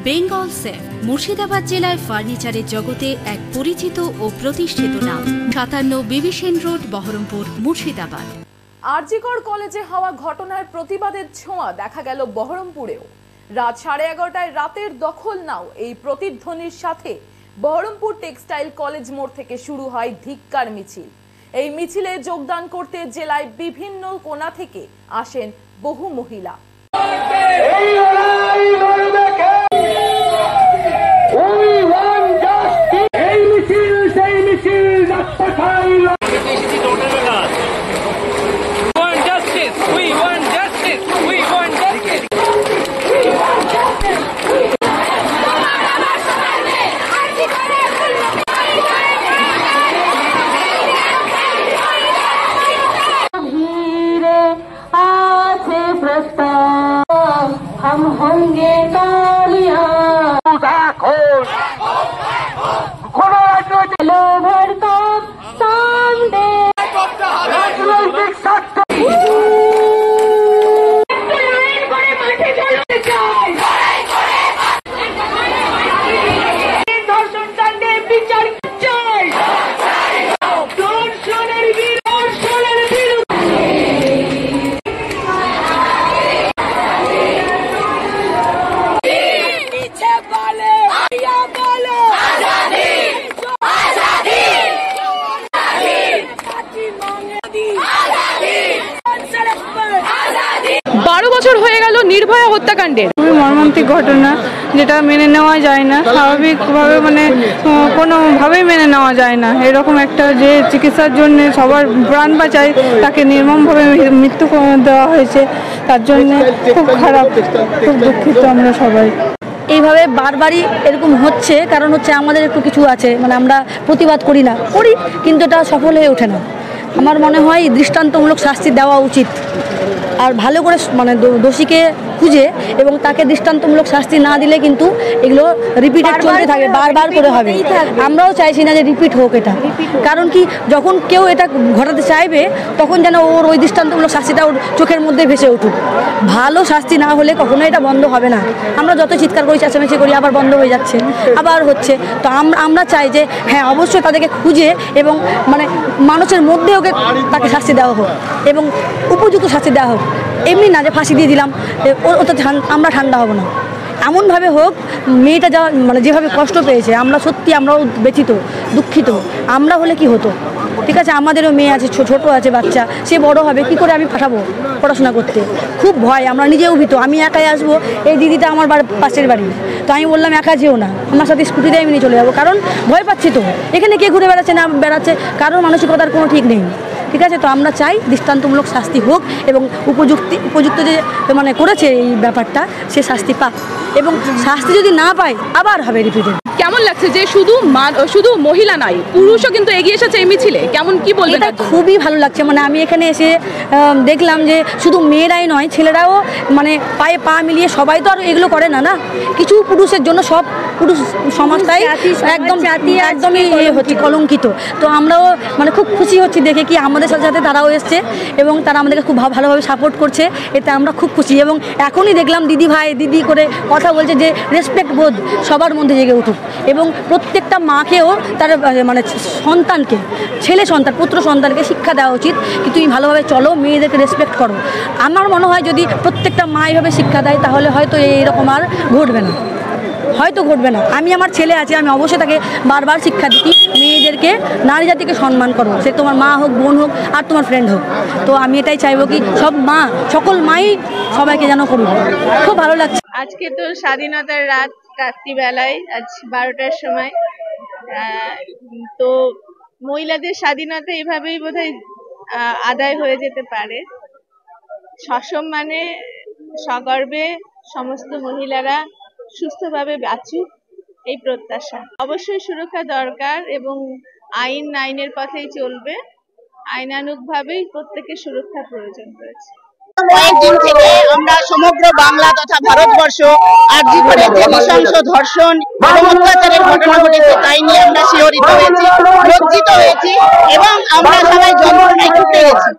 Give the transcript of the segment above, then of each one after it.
Bengal safe Murshidabad জেলায় ফার্নিচারের জগতে এক পরিচিত ও প্রতিষ্ঠিত নাম। 57 বিবি সেন রোড, বহরমপুর, মুর্শিদাবাদ। আরজিকর কলেজে হওয়া ঘটনার প্রতিবাদের ছোঁয়া দেখা গেল বহরমপুরেও। রাত 11:30 রাতের দখল নাও এই প্রতিধ্বনির সাথে বহরমপুর টেক্সটাইল কলেজ মোড় থেকে শুরু হয় ধিক্কার মিছিল। এই মিছিলে যোগদান করতে জেলায় বিভিন্ন কোণা থেকে আসেন বহু মহিলা। हम होंगे निर्भया हत्याकांडे খুবই মর্মান্তিক ঘটনা, যেটা মেনে নেওয়া যায় না। স্বাভাবিকভাবে কোনোভাবেই মেনে নেওয়া যায় না। এরকম একটা যে চিকিৎসার জন্য সবার প্রাণ বাঁচায়, তাকে নির্মমভাবে মৃত্যু দেওয়া হয়েছে। তার জন্য খুব খারাপ, খুব দুঃখিত আমরা সবাই। এইভাবে বারবারই এরকম হচ্ছে, কারণ হচ্ছে আমাদের একটু কিছু আছে, আমরা প্রতিবাদ করি কিন্তু এটা সফল হয়ে ওঠে না। আমার মনে হয় দৃষ্টান্তমূলক শাস্তি দেওয়া উচিত, আর ভালো করে দোষীকে খুঁজে এবং তাকে দৃষ্টান্তমূলক শাস্তি না দিলে কিন্তু এগুলো রিপিটেড চলতে থাকবে, বারবার করে হবে। আমরাও চাইছি না যে রিপিট হোক এটা, কারণ কি যখন কেউ এটা ঘটাতে চাইবে তখন যেন ওর ওই দৃষ্টান্তমূলক শাস্তিটা ওর চোখের মধ্যে ভেসে উঠুক। ভালো শাস্তি না হলে কখনো এটা বন্ধ হবে না। আমরা যত চিৎকার করি, চেঁচামেচি করি, আবার বন্ধ হয়ে যাচ্ছে, আবার হচ্ছে। তো আমরা চাই যে হ্যাঁ, অবশ্যই তাদেরকে খুঁজে এবং মানুষের মধ্যে ওকে তাকে শাস্তি দেওয়া হোক এবং উপযুক্ত শাস্তি দেওয়া হোক। এমনি না যে ফাঁসি দিয়ে দিলাম ওটা আমরা ঠান্ডা হব না। এমনভাবে হোক, মেয়েটা যা যেভাবে কষ্ট পেয়েছে, আমরাও ব্যথিত, দুঃখিত। আমরা হলে কি হতো, ঠিক আছে, আমাদেরও মেয়ে আছে, ছোট আছে বাচ্চা, সে বড় হবে, কি করে আমি পাঠাবো পড়াশোনা করতে? খুব ভয়, আমরা নিজেও ভীত। আমি একাই আসবো, এই দিদিটা আমার পাশের বাড়ি, তো আমি বললাম একা যেও না, আমার সাথে স্কুটিতে আমি নিয়ে চলে যাবো, কারণ ভয় পাচ্ছি। তো এখানে কে ঘুরে বেড়াচ্ছে না বেড়াচ্ছে, কারোর মানসিকতার কোনো ঠিক নেই, ঠিক আছে। তো আমরা চাই দৃষ্টান্তমূলক শাস্তি হোক এবং উপযুক্ত যে করেছে এই ব্যাপারটা, সে শাস্তি পাক, এবং শাস্তি যদি না পায় আবার হবে রিপিটেড। কেমন লাগছে যে শুধু মহিলা নয়, পুরুষও কিন্তু এগিয়ে এসেছে এই মিছিলে? কেমন কি বলবেন? এটা খুবই ভালো লাগছে। আমি এখানে এসে দেখলাম যে শুধু মেয়েরাই নয়, ছেলেরাও পায়ে পা মিলিয়ে, সবাই তো আর এগুলো করে না। কিছু পুরুষের জন্য সব পুরুষ সমাজটাই একদমই হচ্ছে কলঙ্কিত। তো আমরাও খুব খুশি হচ্ছি দেখে কি আমাদের সাথে সাথে তারাও এসছে এবং তারা আমাদেরকে খুব ভালোভাবে সাপোর্ট করছে, এতে আমরা খুব খুশি। এবং এখনই দেখলাম দিদি ভাই দিদি করে কথা বলছে, যে রেসপেক্ট বোধ সবার মধ্যে জেগে উঠুক এবং প্রত্যেকটা মাকেও তার সন্তানকে, ছেলে সন্তান, পুত্র সন্তানকে শিক্ষা দেওয়া উচিত কি তুমি ভালোভাবে চলো, মেয়েদেরকে রেসপেক্ট করো। আমার মনে হয় যদি প্রত্যেকটা মা এইভাবে শিক্ষা দেয়, তাহলে হয়তো এইরকম আর ঘটবে না। আমি আমার ছেলে আছে, আমি অবশ্যই তাকে বারবার শিক্ষা দিই, মেয়েদেরকে, নারী জাতিকে সম্মান করো, সে তোমার মা হোক, বোন হোক, আর তোমার ফ্রেন্ড হোক। তো আমি এটাই চাইবো কি সকল মাই সবাইকে যেন করুক। খুব ভালো লাগছে। আজকে তো স্বাধীনতার রাত, রাত্রিবেলায় আজ 12টার সময়, তো মহিলাদের স্বাধীনতা এভাবেই বোধহয় আদায় হয়ে যেতে পারে। সসম্মানে সগর্বে সমস্ত মহিলারা সুস্থভাবে বাঁচুক, এই প্রত্যাশা। অবশ্যই সুরক্ষা দরকার এবং আইনের পথেই চলবে। আইনানুগভাবেই প্রত্যেকের সুরক্ষা প্রয়োজন রয়েছে। কয়েকদিন থেকে আমরা সমগ্র বাংলা তথা ভারতবর্ষ আরজিকরে যে নৃশংস ধর্ষণ এবং অত্যাচারের ঘটনা ঘটেছে তাই নিয়ে আমরা শিহরিত হয়েছি, লজ্জিত হয়েছি এবং আমরা সবাই যন্ত্রণায় ছুটে গেছি।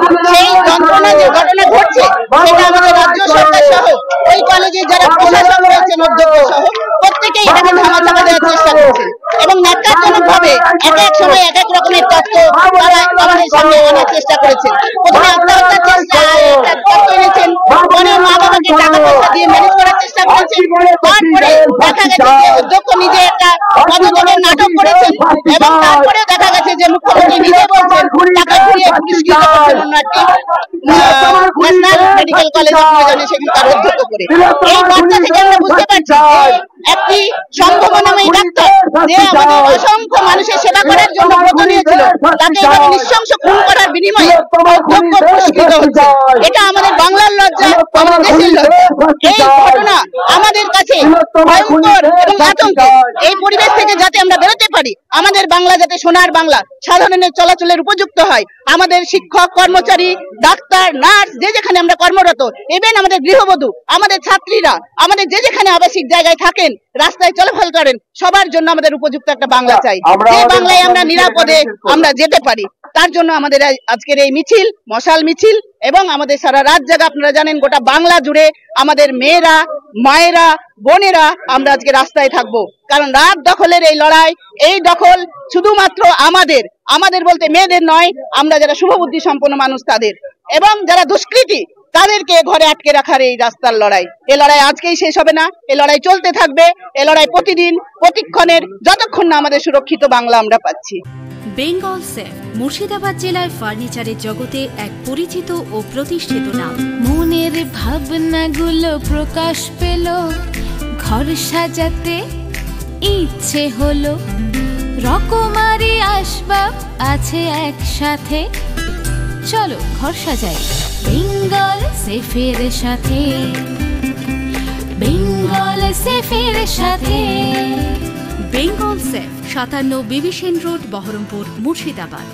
কিন্তু সেই যন্ত্রণা যে ঘটনা ঘটছে সেটা আমাদের রাজ্য সরকার সহ ওই কলেজে যারা প্রশাসক রয়েছেন অধ্যক্ষ সহ প্রত্যেকেই এটাকে ধামাচাপা দেওয়ার চেষ্টা করছেন এবং ন্যাক্কারজনক ভাবে এক এক সময় এক এক রকমের তত্ত্ব তারা আমাদের সামনে আনার চেষ্টা করেছেন। প্রথমে আত্মহত্যার চেষ্টা তত্ত্ব এনেছেন, পরে মা বাবাকে টাকা পয়সা দিয়ে ম্যানেজ করার চেষ্টা করেছেন, তারপরে দেখা গেছে যে অধ্যক্ষ নিজে একটা পদত্যাগের নাটক করেছেন এবং তারপরে দেখা গেছে যে মুখ্যমন্ত্রী নিজে বলছেন টাকা ঘুরিয়ে পুরস্কৃত করছেন অন্য একটি ন্যাশনাল মেডিকেল কলেজের প্রয়োজনে সেখানকার অধ্যক্ষ করে। এই বার্তা থেকে আমরা বুঝতে পারছি যে একটি সম্ভাবনাময়ী ডাক্তার যে আমাদের অসংখ্য মানুষের সেবা করার জন্য ব্রত নিয়েছিল, তাকে এভাবে নৃশংস খুন করার বিনিময়ে অধ্যক্ষ পুরস্কৃত হচ্ছে। এটা আমাদের বাংলার লজ্জা, আমাদের দেশের লজ্জা। এই ঘটনা আমাদের কাছে ভয়ঙ্কর এবং আতঙ্কের। এই পরিবেশ থেকে যাতে আমরা বেরোতে পারি, আমাদের বাংলা যাতে সোনার বাংলা, সাধারণের চলাচলের উপযুক্ত হয়, আমাদের শিক্ষক, কর্মচারী, ডাক্তার, নার্স যে যেখানে আমরা কর্মরত, ইভেন আমাদের গৃহবধূ, আমাদের ছাত্রীরা, আমাদের যে যেখানে আবাসিক জায়গায় থাকেন, রাস্তায় চলাফল করেন, সবার জন্য আমাদের উপযুক্ত একটা বাংলা চাই, যে বাংলায় আমরা নিরাপদে আমরা যেতে পারি। তার জন্য আমাদের আজকের এই মিছিল, মশাল মিছিল এবং আমাদের সারা রাত জায়গা, আপনারা জানেন গোটা বাংলা জুড়ে আমাদের মেয়েরা, মায়েরা, বোনেরা আমরা আজকে রাস্তায় থাকবো। কারণ রাত দখলের এই লড়াই, এই দখল শুধুমাত্র আমাদের বলতে মেয়েদের নয়, আমরা যারা শুভবুদ্ধি সম্পন্ন মানুষ তাদের, এবং যারা দুষ্কৃতী তাদেরকে ঘরে আটকে রাখার এই রাস্তার লড়াই। এই লড়াই আজকেই শেষ হবে না, এই লড়াই চলতে থাকবে। এই লড়াই প্রতিদিন, প্রতিক্ষণের, যতক্ষণ না আমাদের সুরক্ষিত বাংলা আমরা পাচ্ছি। বেঙ্গল সেফ মুর্শিদাবাদ জেলার ফার্নিচারের জগতে এক পরিচিত ও প্রতিষ্ঠিত নাম। মনের ভাবনাগুলো প্রকাশ পেল, ঘর সাজাতে ইচ্ছে হলো, রকমারি আসবাব আছে একসাথে, চলো ঘর সাজাই বেঙ্গল সেফের সাথে, বেঙ্গল সেফের সাথে। Bengal safe 57 বিবিসেন road, Baharampur, Murshidabad.